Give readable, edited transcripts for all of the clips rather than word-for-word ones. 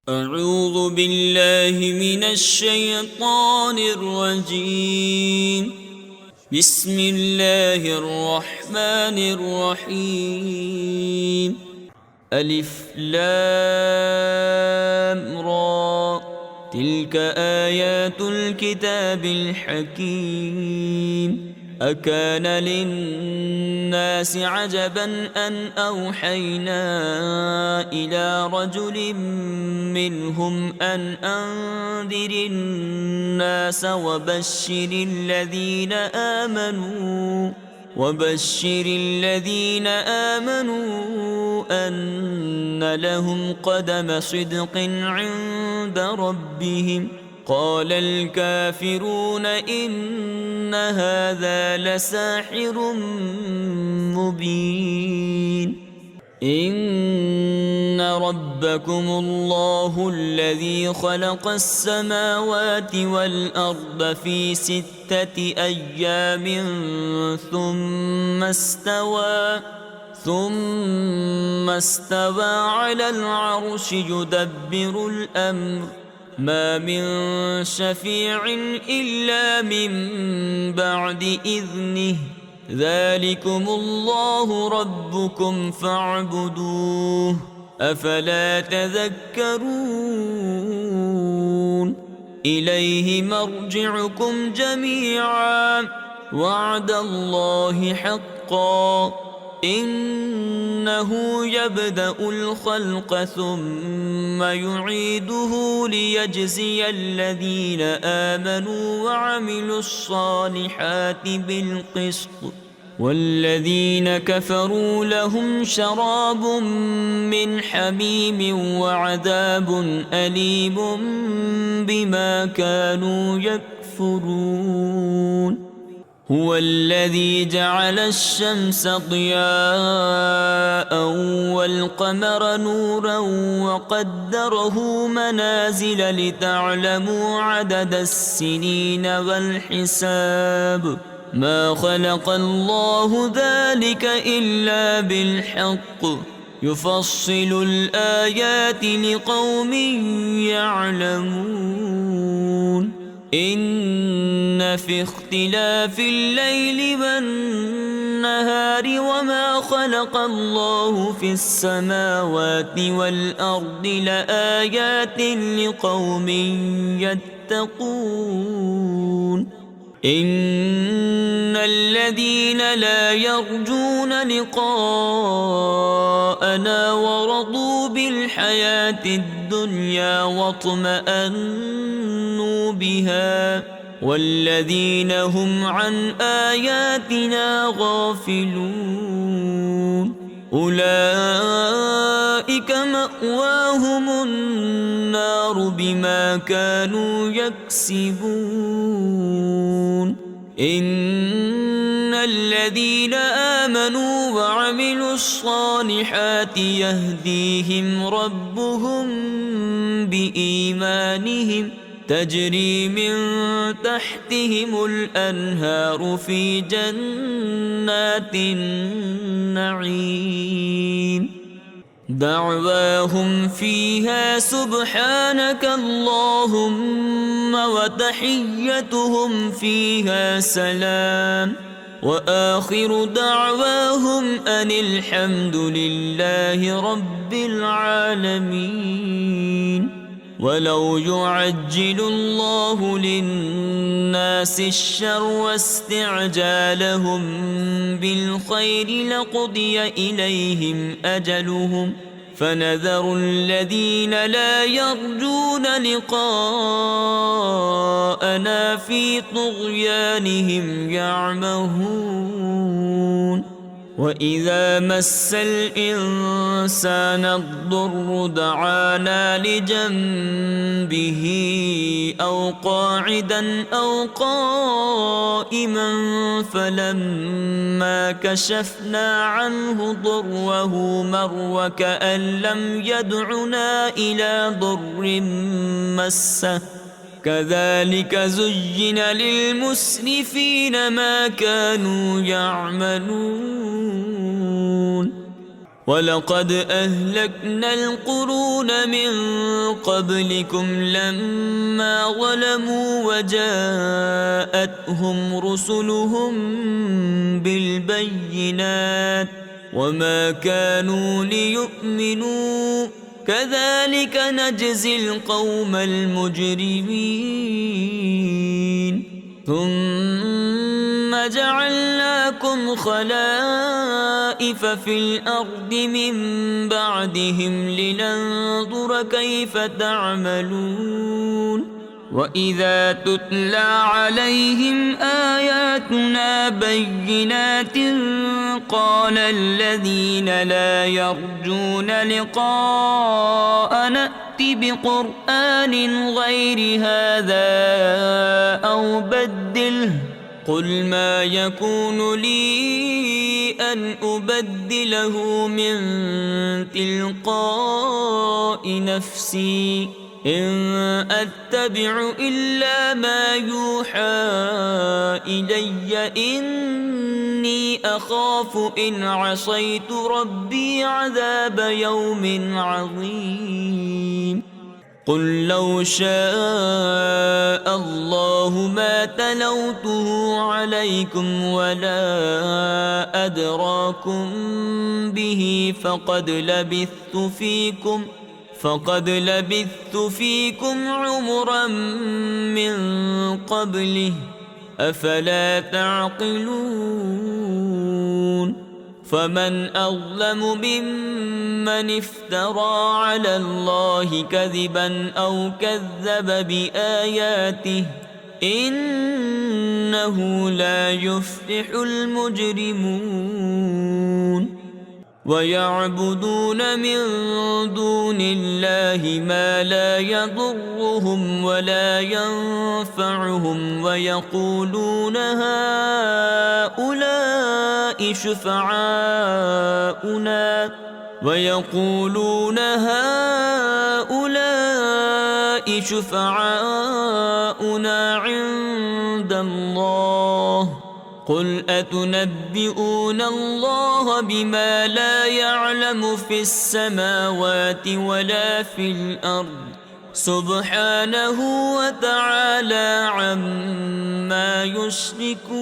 أعوذ بالله من الشيطان الرجيم. بسم الله الرحمن الرحيم. ألف لام را، تلك آيات الكتاب الحكيم. أكان للناس عجبا أن أوحينا إلى رجل منهم أن أنذر الناس وبشر الذين آمنوا أن لهم قدم صدق عند ربهم. قال الكافرون إن هذا لساحر مبين. إن ربكم الله الذي خلق السماوات والأرض في 6 أيام ثم استوى على العرش يدبر الأمر. ما من شفيع إلا من بعد إذنه. ذلكم الله ربكم فاعبدوه، أفلا تذكرون. إليه مرجعكم جميعا، وعد الله حقا. إنه يبدأ الخلق ثم يعيده ليجزي الذين آمنوا وعملوا الصالحات بالقسط، والذين كفروا لهم شراب من حميم وعذاب أليم بما كانوا يكفرون. هو الذي جعل الشمس ضياء والقمر نورا وقدره منازل لتعلموا عدد السنين والحساب. ما خلق الله ذلك إلا بالحق، يفصل الآيات لقوم يعلمون. إن في اختلاف الليل والنهار وما خلق الله في السماوات والأرض لآيات لقوم يتقون. إن الذين لا يرجون لقاءنا ورضوا بالحياة الدنيا واطمأنوا بها، والذين هم عن آياتنا غافلون، أولئك مأواهم النار بما كانوا يكسبون. إن الذين آمنوا وعملوا الصالحات يهديهم ربهم بإيمانهم، تجري من تحتهم الأنهار في جنات النعيم. دعواهم فيها سبحانك اللهم وتحيتهم فيها سلام، وآخر دعواهم أن الحمد لله رب العالمين. ولو يعجل الله للناس الشر واستعجالهم بالخير لقضي إليهم أجلهم، فنذر الذين لا يرجون لقاءنا في طغيانهم يعمهون. وإذا مس الإنسان الضر دعانا لجنبه أو قاعدا أو قائما، فلما كشفنا عنه ضره مر كأن لم يدعنا إلى ضر مسه. كذلك زين للمسرفين ما كانوا يعملون. ولقد أهلكنا القرون من قبلكم لما ظلموا وجاءتهم رسلهم بالبينات وما كانوا ليؤمنوا كذلك نجزي القوم المجرمين ثم جعلناكم خلائف في الأرض من بعدهم لننظر كيف تعملون وإذا تتلى عليهم آياتنا بينات قال الذين لا يرجون لقاء نأت بقرآن غير هذا أو بدله قل ما يكون لي أن أبدله من تلقاء نفسي إن أتبع إلا ما يوحى إلي إني أخاف إن عصيت ربي عذاب يوم عظيم قل لو شاء الله ما تلوته عليكم ولا أدراكم به فقد لبثت فيكم عمرا من قبله أفلا تعقلون فمن أظلم ممن افترى على الله كذبا أو كذب بآياته إنه لا يفلح المجرمون ويعبدون من دون الله ما لا يضرهم ولا ينفعهم ويقولون هؤلاء شفعاؤنا عند الله قل أتنبئون الله بما لا يعلم في السماوات ولا في الأرض سبحانه وتعالى عما يشركون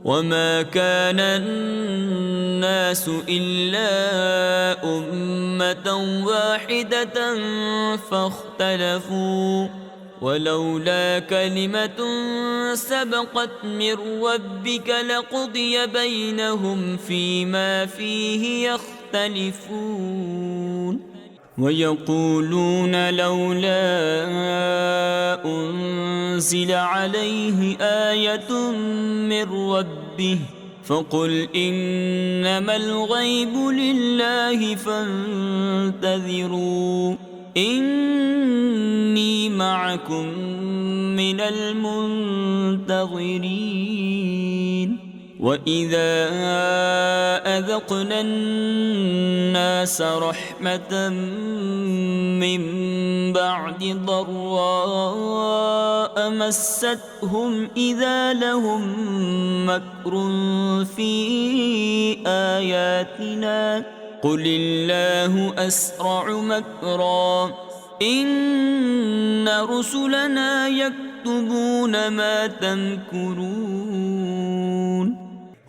وما كان الناس إلا أمة واحدة فاختلفوا ولولا كلمة سبقت من ربك لقضي بينهم فيما فيه يختلفون ويقولون لولا أنزل عليه آية من ربه فقل إنما الغيب لله فانتظروا إني معكم من المنتظرين وإذا أذقنا الناس رحمة من بعد ضراء مستهم إذا لهم مكر في آياتنا قل الله أسرع مكرا إن رسلنا يكتبون ما تمكرون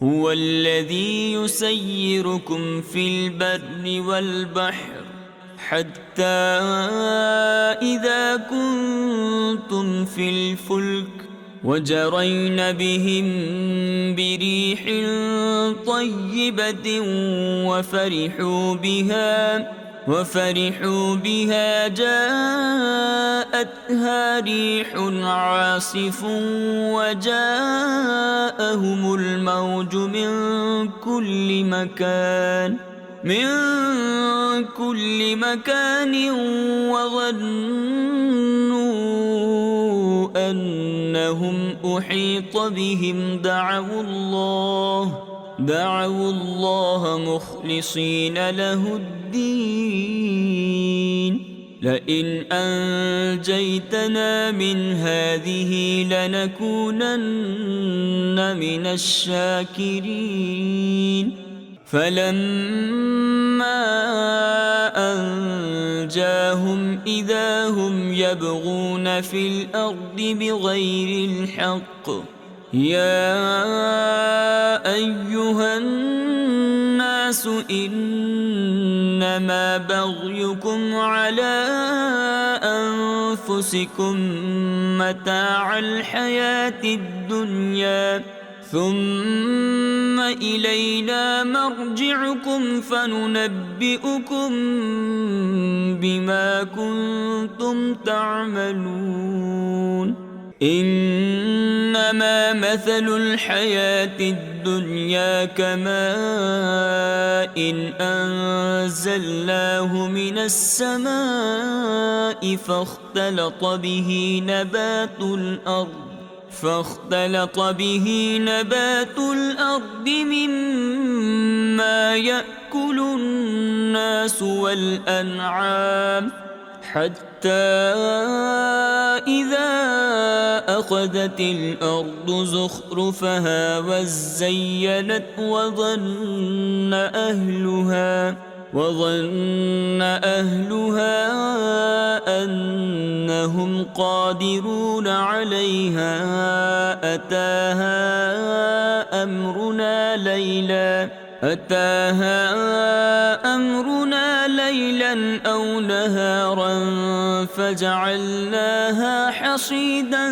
هو الذي يسيركم في البر والبحر حتى إذا كنتم في الفلك وجرين بهم بريح طيبة وفرحوا بها جاءتها ريح عاصف وجاءهم الموج من كل مكان وظنوا أنهم أحيط بهم دعوا الله مخلصين له الدين لئن أنجيتنا من هذه لنكونن من الشاكرين فلما أنجاهم إذا هم يبغون في الأرض بغير الحق يا أيها الناس إنما بغيكم على أنفسكم متاع الحياة الدنيا ثم إلينا مرجعكم فننبئكم بما كنتم تعملون إنما مثل الحياة الدنيا كماء إن أنزلناه من السماء فاختلط به نبات الأرض مما يأكل الناس والأنعام حتى إذا أخذت الأرض زخرفها وزينت وظن أهلها أنهم قادرون عليها أتاها أمرنا ليلا أو نهارا فجعلناها حصيدا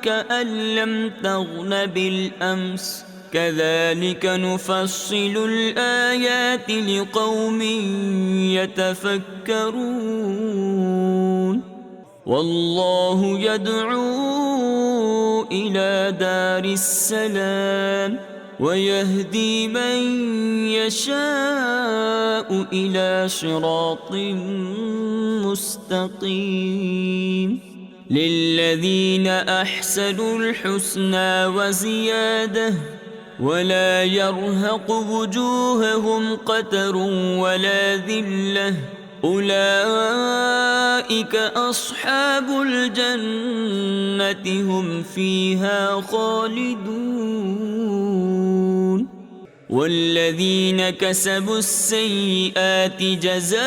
كأن لم تغن بالأمس كذلك نفصل الآيات لقوم يتفكرون والله يدعو إلى دار السلام ويهدي من يشاء إلى صراط مستقيم للذين أحسنوا الحسنى وزيادة ولا يرهق وجوههم قتر ولا ذلة أولئك أصحاب الجنة هم فيها خالدون والذين كسبوا السيئات جزاء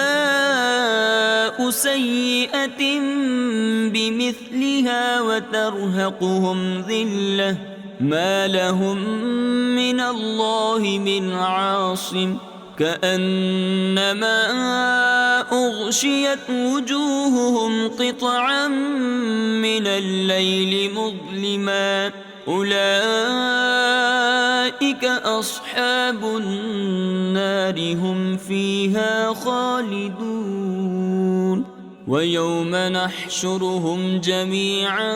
سيئة بمثلها وترهقهم ذلة ما لهم من الله من عاصم كأنما أغشيت وجوههم قطعا من الليل مظلما أولئك أصحاب النار هم فيها خالدون ويوم نحشرهم جميعا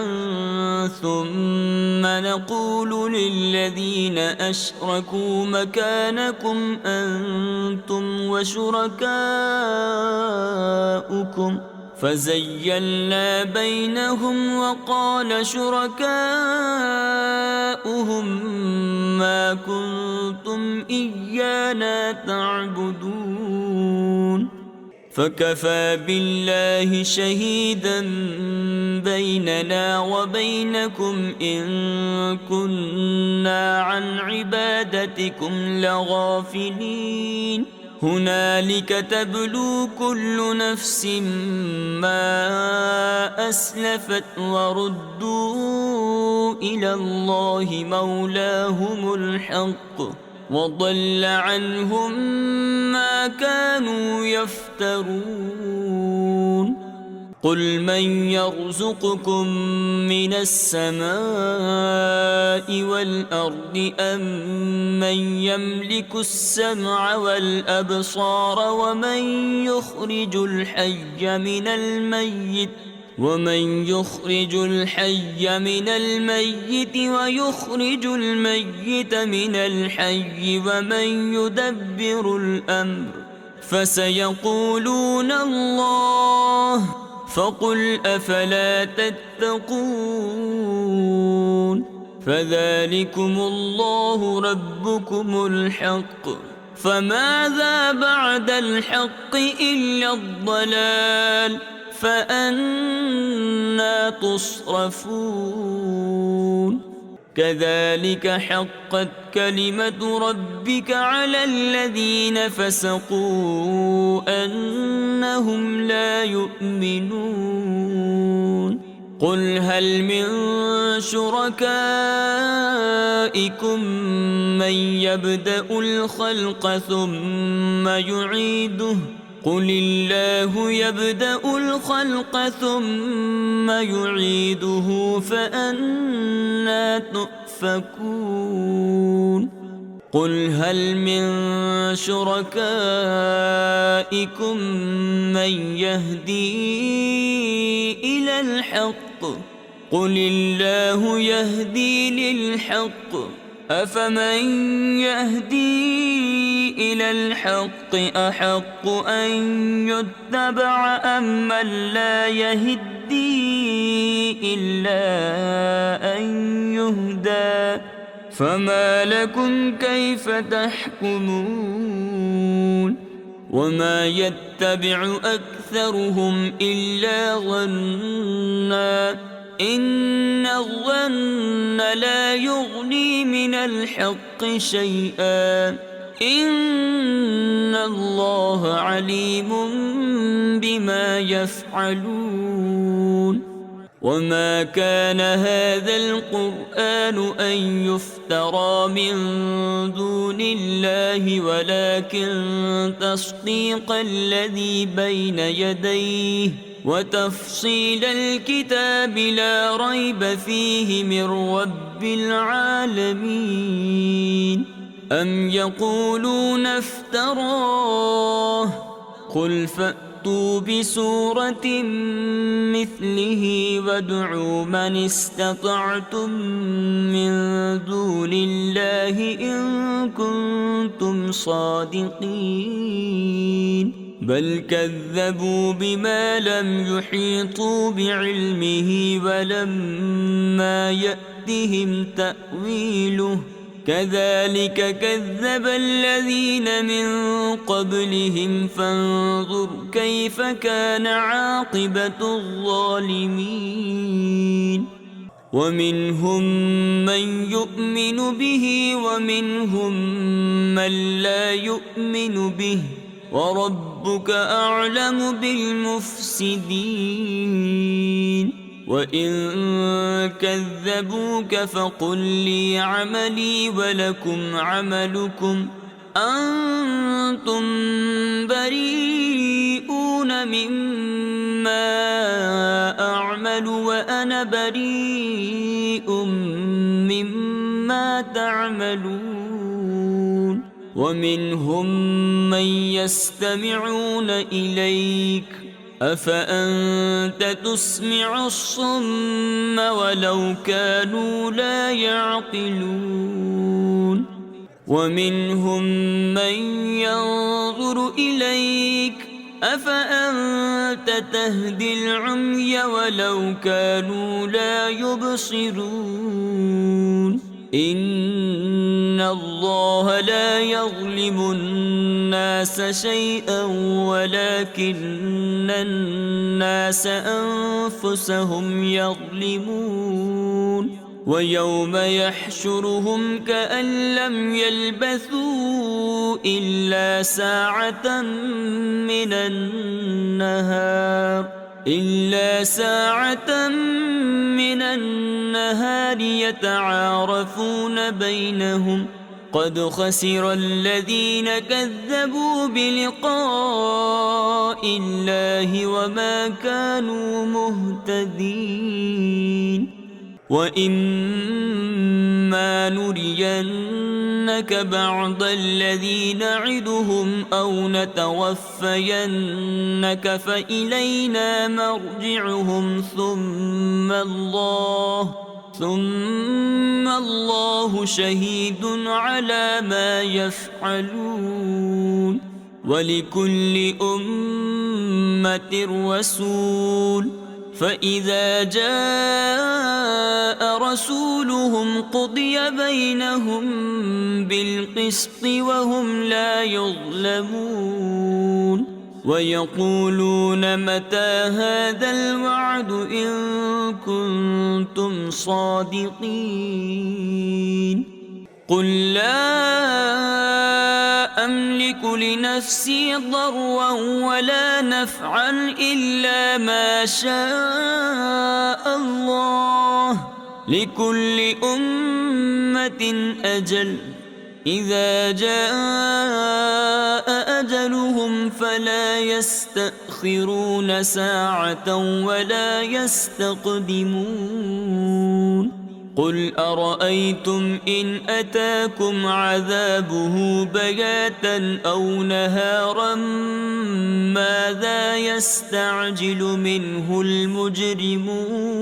ثم نقول للذين أشركوا مكانكم أنتم وشركاؤكم فزيلنا بينهم وقال شركاؤهم ما كنتم إيانا تعبدون فكفى بالله شهيدا بيننا وبينكم إن كنا عن عبادتكم لغافلين هنالك تبلو كل نفس ما أسلفت وردوا إلى الله مولاهم الحق وضل عنهم ما كانوا يفترون قل من يرزقكم من السماء والأرض أم من يملك السمع والأبصار ومن يخرج الحي من الميت ويخرج الميت من الحي ومن يدبر الأمر فسيقولون الله فقل أفلا تتقون فذلكم الله ربكم الحق فماذا بعد الحق إلا الضلال فأنى تصرفون كذلك حقت كلمة ربك على الذين فسقوا أنهم لا يؤمنون قل هل من شركائكم من يبدأ الخلق ثم يعيده قل الله يبدأ الخلق ثم يعيده فأنى تؤفكون قل هل من شركائكم من يهدي إلى الحق قل الله يهدي للحق أفمن يهدي إلى الحق أحق أن يتبع أم من لا يهدي إلا أن يهدى فما لكم كيف تحكمون وما يتبع أكثرهم إلا ظنا إن الظن لا يغني من الحق شيئا إن الله عليم بما يفعلون وما كان هذا القرآن أن يفترى من دون الله ولكن تصديق الذي بين يديه وتفصيل الكتاب لا ريب فيه من رب العالمين أم يقولون افتراه قل فأتوا بسورة مثله وادعوا من استطعتم من دون الله إن كنتم صادقين بل كذبوا بما لم يحيطوا بعلمه ولما يأتهم تأويله كذلك كذب الذين من قبلهم فانظر كيف كان عاقبة الظالمين ومنهم من يؤمن به ومنهم من لا يؤمن به وربك أعلم بالمفسدين وإن كذبوك فقل لي عملي ولكم عملكم أنتم بريئون مما أعمل وأنا بريء مما تعملون ومنهم من يستمعون إليك أفأنت تسمع الصم ولو كانوا لا يعقلون ومنهم من ينظر إليك أفأنت تهدي العمي ولو كانوا لا يبصرون إن الله لا يظلم الناس شيئا ولكن الناس أنفسهم يظلمون ويوم يحشرهم كأن لم يلبثوا إلا ساعة من النهار يتعارفون بينهم قد خسر الذين كذبوا بلقاء الله وما كانوا مهتدين وإما نرينك بعض الذي نعدهم أو نتوفينك فإلينا مرجعهم ثم الله شهيد على ما يفعلون ولكل أمة رسول فإذا جاء رسولهم قضي بينهم بالقسط وهم لا يظلمون ويقولون متى هذا الوعد إن كنتم صادقين قل لا أملك لنفسي ضرا ولا نفعا إلا ما شاء الله لكل أمة أجل إذا جاء أجلهم فلا يستأخرون ساعة ولا يستقدمون قل أرأيتم إن أتاكم عذابه بياتا أو نهارا ماذا يستعجل منه المجرمون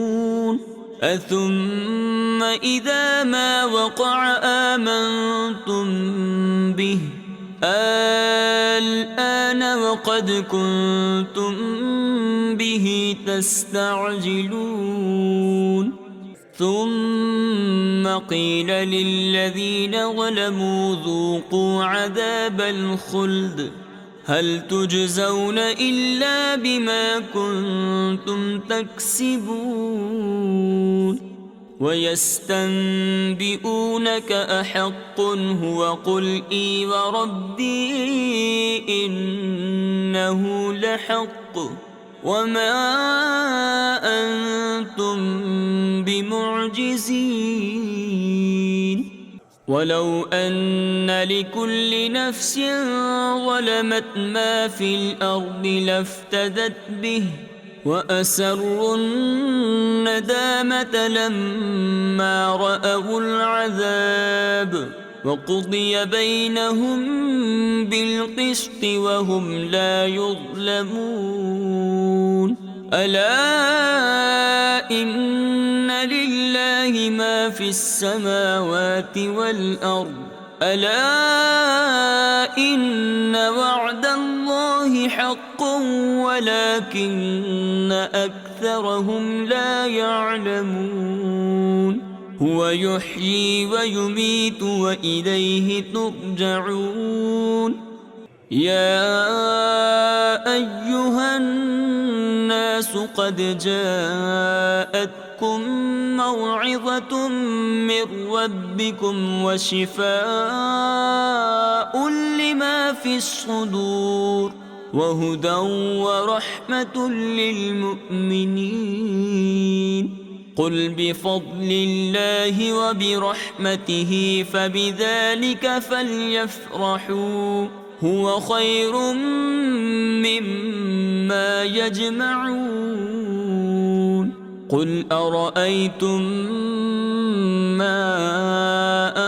أثم إذا ما وقع آمنتم به الآن وقد كنتم به تستعجلون ثم قيل للذين ظلموا ذوقوا عذاب الخلد هل تجزون إلا بما كنتم تكسبون ويستنبئونك أحق هو قل إي وربي إنه لحق وما أنتم بمعجزين ولو أن لكل نفس ظلمت ما في الأرض لافتدت به وأسروا الندامة لما رأوا العذاب وقضي بينهم بالقسط وهم لا يظلمون ألا إن لله ما في السماوات والأرض ألا إن وعد الله حق ولكن أكثرهم لا يعلمون هو يحيي ويميت وإليه ترجعون يا أيها الناس قد جاءتكم موعظة من ربكم وشفاء لما في الصدور وهدى ورحمة للمؤمنين قل بفضل الله وبرحمته فبذلك فليفرحوا هو خير مما يجمعون قل أرأيتم ما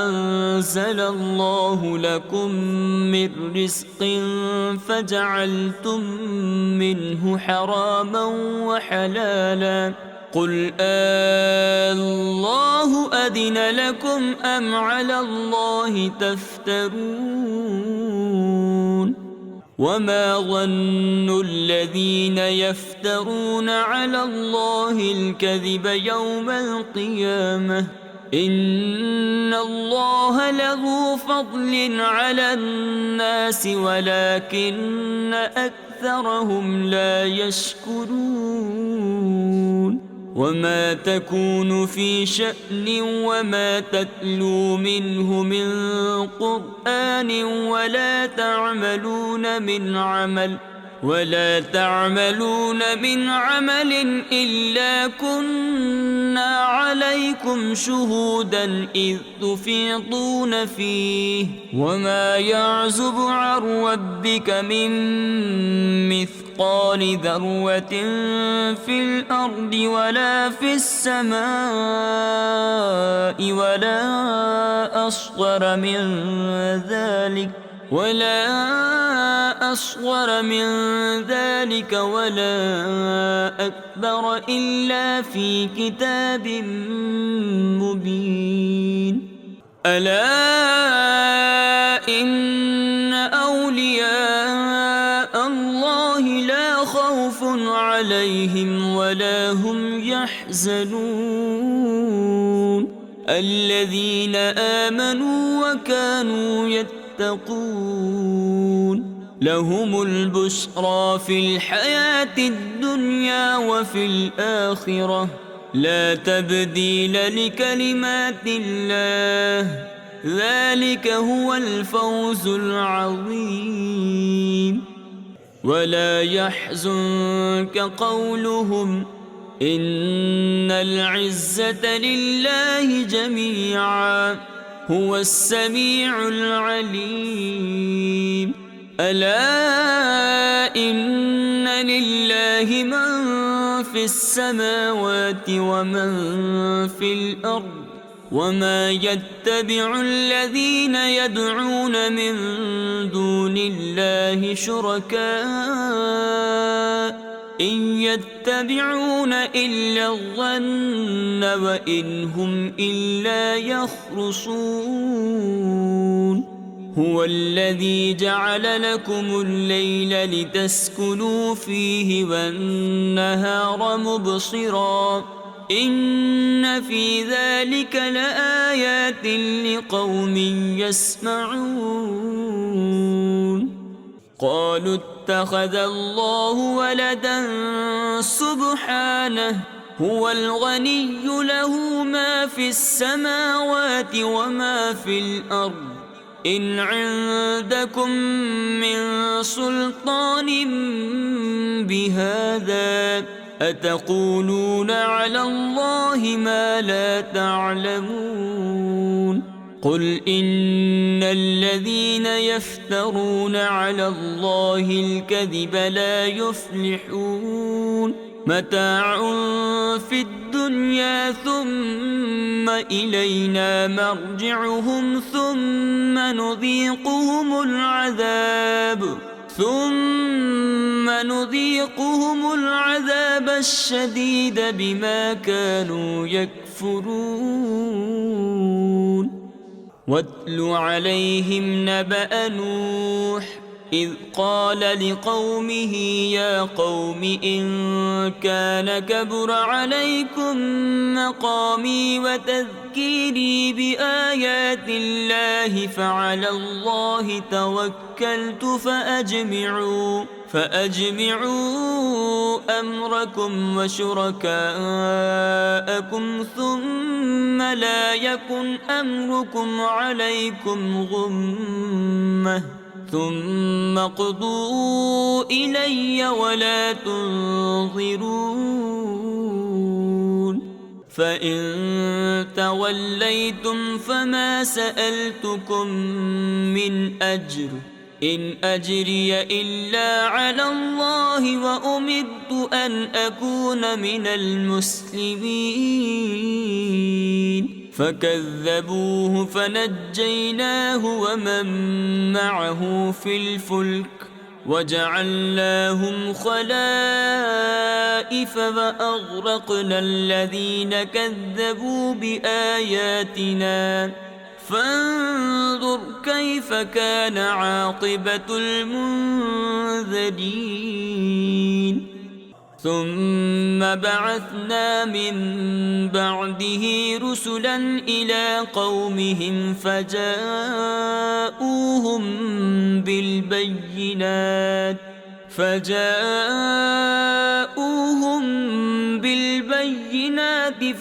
أنزل الله لكم من رزق فجعلتم منه حراما وحلالا قل الله أذن لكم أم على الله تفترون وما ظن الذين يفترون على الله الكذب يوم القيامة إن الله لذو فضل على الناس ولكن أكثرهم لا يشكرون وما تكون في شأن وما تتلو منه من قرآن ولا تعملون من عمل إلا كنا عليكم شهودا إذ تفيضون فيه وما يعزب عن ربك من مثقال ذرة في الأرض ولا في السماء ولا أصغر من ذلك ولا أكبر إلا في كتاب مبين ألا إن أولياء الله لا خوف عليهم ولا هم يحزنون الذين آمنوا وكانوا يتقون لهم البشرى في الحياة الدنيا وفي الآخرة لا تبديل لكلمات الله ذلك هو الفوز العظيم. ولا يحزنك قولهم إن العزة لله جميعا هو السميع العليم. ألا إن لله من في السماوات ومن في الأرض وما يتبع الذين يدعون من دون الله شركاء إن يتبعون إلا الظن وإن هم إلا يخرصون. هو الذي جعل لكم الليل لتسكنوا فيه والنهار مبصرا إن في ذلك لآيات لقوم يسمعون. قالوا اتخذ الله ولدا سبحانه هو الغني له ما في السماوات وما في الأرض إن عندكم من سلطان بهذا أتقولون على الله ما لا تعلمون. قل إن الذين يفترون على الله الكذب لا يفلحون. متاع في الدنيا ثم إلينا مرجعهم ثم نذيقهم العذاب الشديد بما كانوا يكفرون. واتل عليهم نبأ نوح إذ قال لقومه يا قوم إن كان كبر عليكم مقامي وتذكيري بآيات الله فعلى الله توكلت فأجمعوا أمركم وشركاءكم ثم لا يكن أمركم عليكم غمة ثم اقضوا إلي ولا تنظرون. فإن توليتم فما سألتكم من أجر إن أجري إلا على الله وأمرت أن أكون من المسلمين. فكذبوه فنجيناه ومن معه في الفلك وجعلناهم خلائف وأغرقنا الذين كذبوا بآياتنا فانظر كيف كان عاقبة المنذرين. ثم بعثنا من بعده رسلا إلى قومهم فجاءوهم بالبينات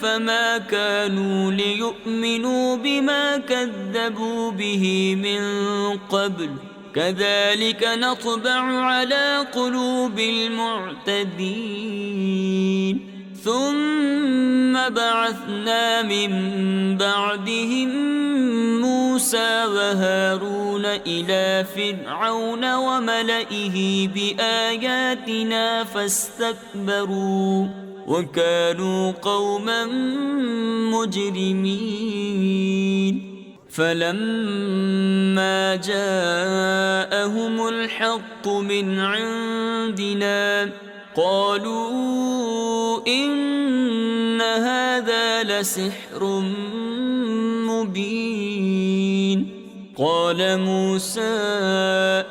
فما كانوا ليؤمنوا بما كذبوا به من قبل كذلك نطبع على قلوب المعتدين. ثم بعثنا من بعدهم موسى وهارون إلى فرعون وملئه بآياتنا فاستكبروا وكانوا قوما مجرمين. فلما جاءهم الحق من عندنا قالوا إن هذا لسحر مبين. قال موسى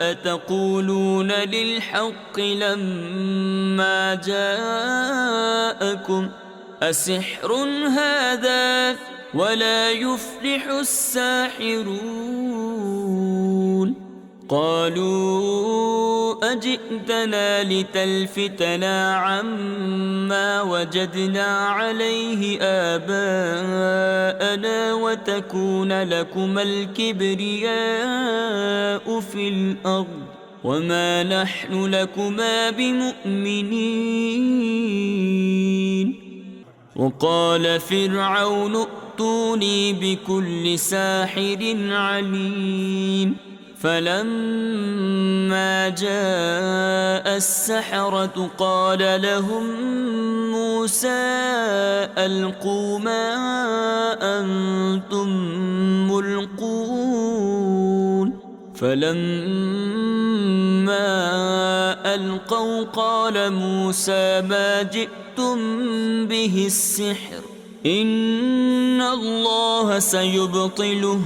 أتقولون للحق لما جاءكم أسحر هذا ولا يفلح الساحرون. قالوا أجئتنا لتلفتنا عما وجدنا عليه آباءنا وتكون لكما الكبرياء في الأرض وما نحن لكما بمؤمنين. وقال فرعون ائتوني بكل ساحر عليم. فلما جاء السحرة قال لهم موسى ألقوا ما أنتم ملقون. فلما ألقوا قال موسى ما جئتم به السحر إن الله سيبطله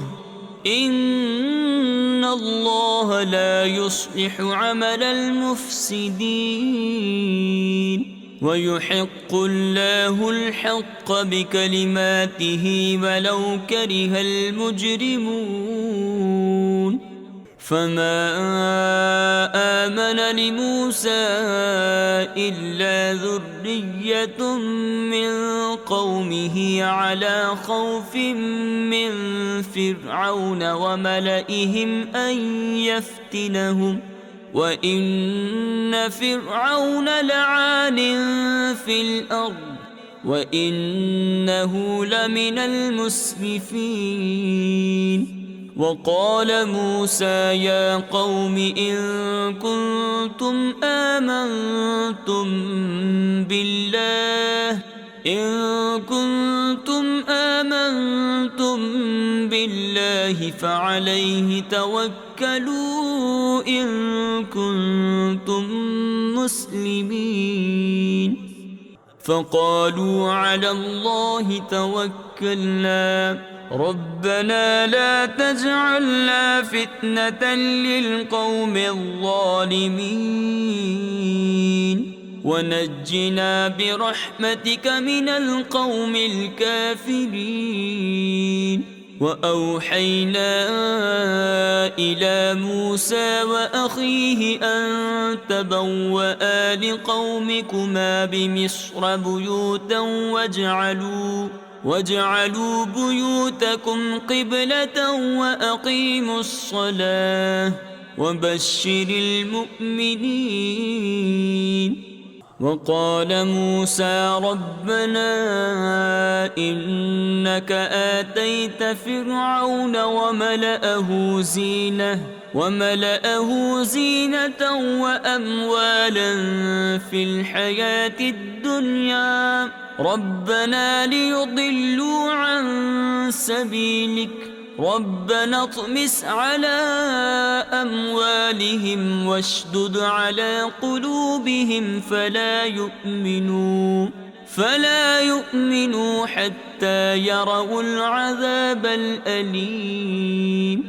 إن الله لا يصلح عمل المفسدين ويحق الله الحق بكلماته ولو كره المجرمون. فما آمن لموسى إلا ذرية من قومه على خوف من فرعون وملئهم أن يفتنهم وإن فرعون لعال في الأرض وإنه لمن المسرفين. وقال موسى يا قوم إن كنتم آمنتم بالله فعليه توكلوا إن كنتم مسلمين. فقالوا على الله توكلنا ربنا لا تجعلنا فتنة للقوم الظالمين ونجنا برحمتك من القوم الكافرين. وأوحينا إلى موسى وأخيه أن تبوأ لقومكما بمصر بيوتا واجعلوا بيوتكم قبلة وأقيموا الصلاة وبشر المؤمنين. وقال موسى ربنا إنك آتيت فرعون وملأه زينة وأموالا في الحياة الدنيا ربنا ليضلوا عن سبيلك ربنا اطمس على أموالهم واشدد على قلوبهم فلا يؤمنوا حتى يروا العذاب الأليم.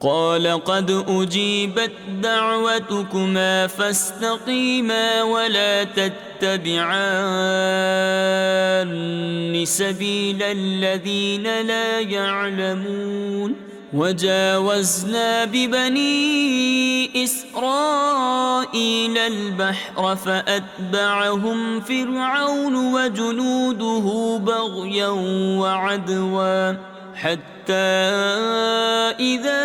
قال قد أجيبت دعوتكما فاستقيما ولا تتبعان سبيل الذين لا يعلمون. وجاوزنا ببني إسرائيل البحر فأتبعهم فرعون وجنوده بغيا وعدوا حتى إذا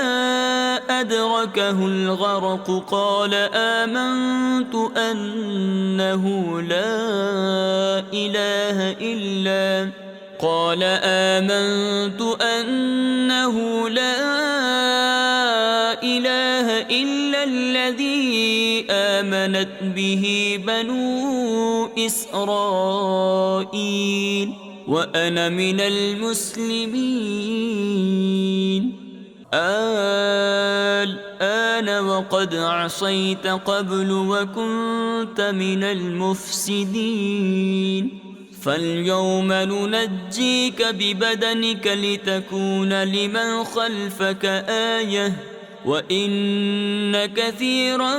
أدركه الغرق قال آمنت أنه لا إله إلا الذي آمنت به بنو إسرائيل وأنا من المسلمين. الآن وقد عصيت قبل وكنت من المفسدين فاليوم ننجيك ببدنك لتكون لمن خلفك آية وإن كثيرا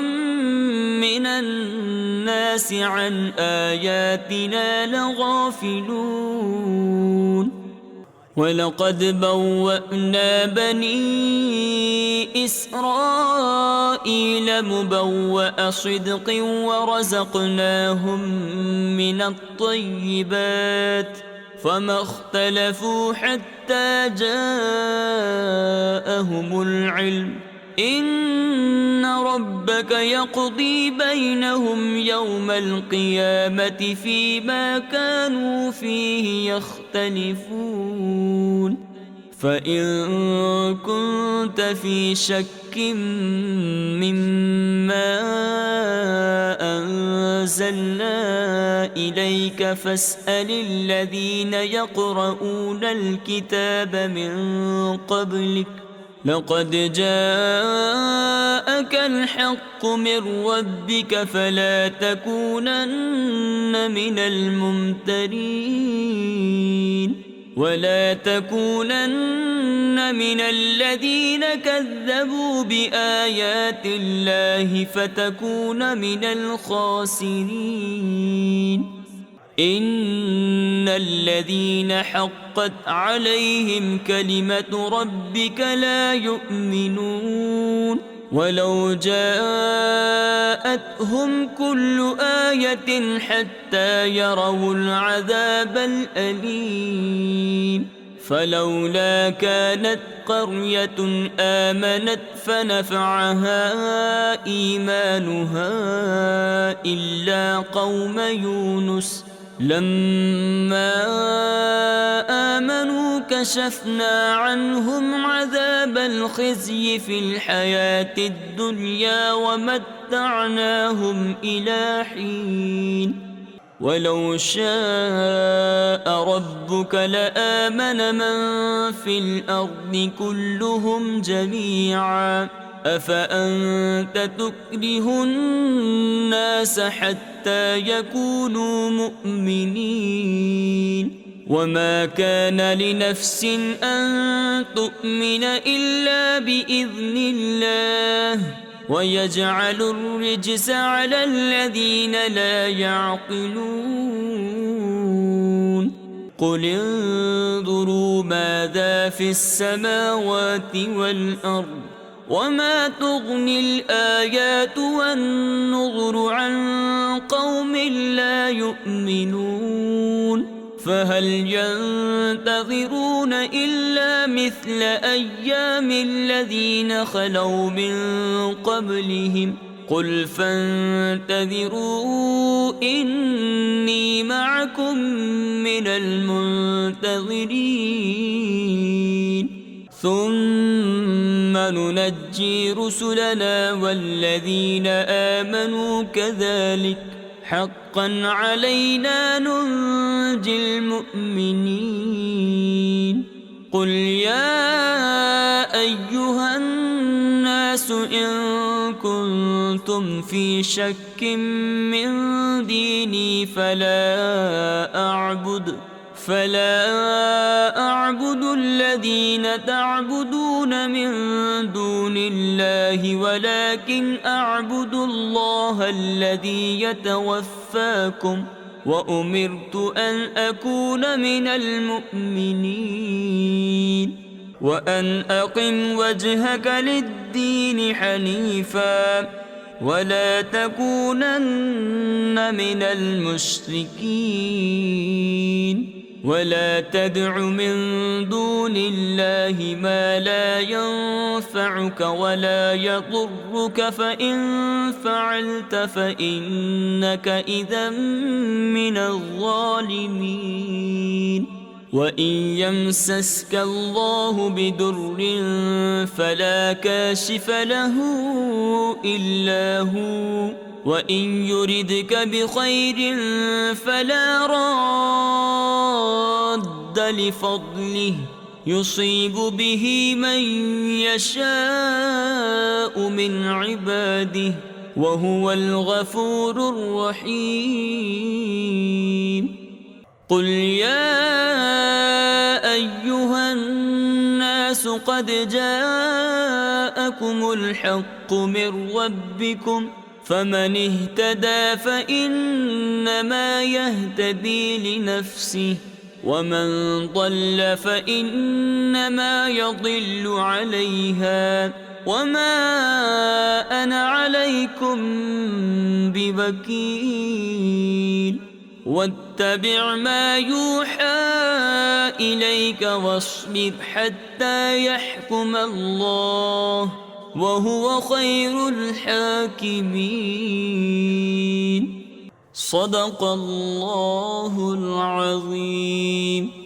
من الناس عن آياتنا لغافلون. ولقد بوأنا بني إسرائيل مبوأ صدق ورزقناهم من الطيبات فما اختلفوا حتى جاءهم العلم إن ربك يقضي بينهم يوم القيامة فيما كانوا فيه يختلفون فإن كنت في شك مما أنزلنا إليك فاسأل الذين يقرؤون الكتاب من قبلك لقد جاءك الحق من ربك فلا تكونن من الممترين ولا تكونن من الذين كذبوا بآيات الله فتكون من الخاسرين إن الذين حقت عليهم كلمة ربك لا يؤمنون ولو جاءتهم كل آية حتى يروا العذاب الأليم فلولا كانت قرية آمنت فنفعها إيمانها إلا قوم يونس لما آمنوا كشفنا عنهم عذاب الخزي في الحياة الدنيا ومتعناهم إلى حين ولو شاء ربك لآمن من في الأرض كلهم جميعا أفأنت تكره الناس حتى يكونوا مؤمنين وما كان لنفس أن تؤمن إلا بإذن الله ويجعل الرجس على الذين لا يعقلون قل انظروا ماذا في السماوات والأرض وما تغني الآيات والنظر عن قوم لا يؤمنون فهل ينتظرون إلا مثل أيام الذين خلوا من قبلهم قل فانتظروا إني معكم من المنتظرين ثم ننجي رسلنا والذين آمنوا كذلك حقا علينا ننجي المؤمنين قل يا أيها الناس إن كنتم في شك من ديني فلا أعبد الذين تعبدون من دون الله ولكن أعبد الله الذي يتوفاكم وأمرت أن أكون من المؤمنين وأن أقم وجهك للدين حنيفا ولا تكونن من المشركين ولا تدع من دون الله ما لا ينفعك ولا يضرك فإن فعلت فإنك إذا من الظالمين وإن يمسسك الله بدر فلا كاشف له إلا هو وإن يردك بخير فلا راد لفضله يصيب به من يشاء من عباده وهو الغفور الرحيم قل يا أيها الناس قد جاءكم الحق من ربكم فمن اهتدى فإنما يهتدي لنفسه ومن ضل فإنما يضل عليها وما أنا عليكم بوكيل واتبع ما يوحى إليك واصبر حتى يحكم الله وهو خير الحاكمين. صدق الله العظيم.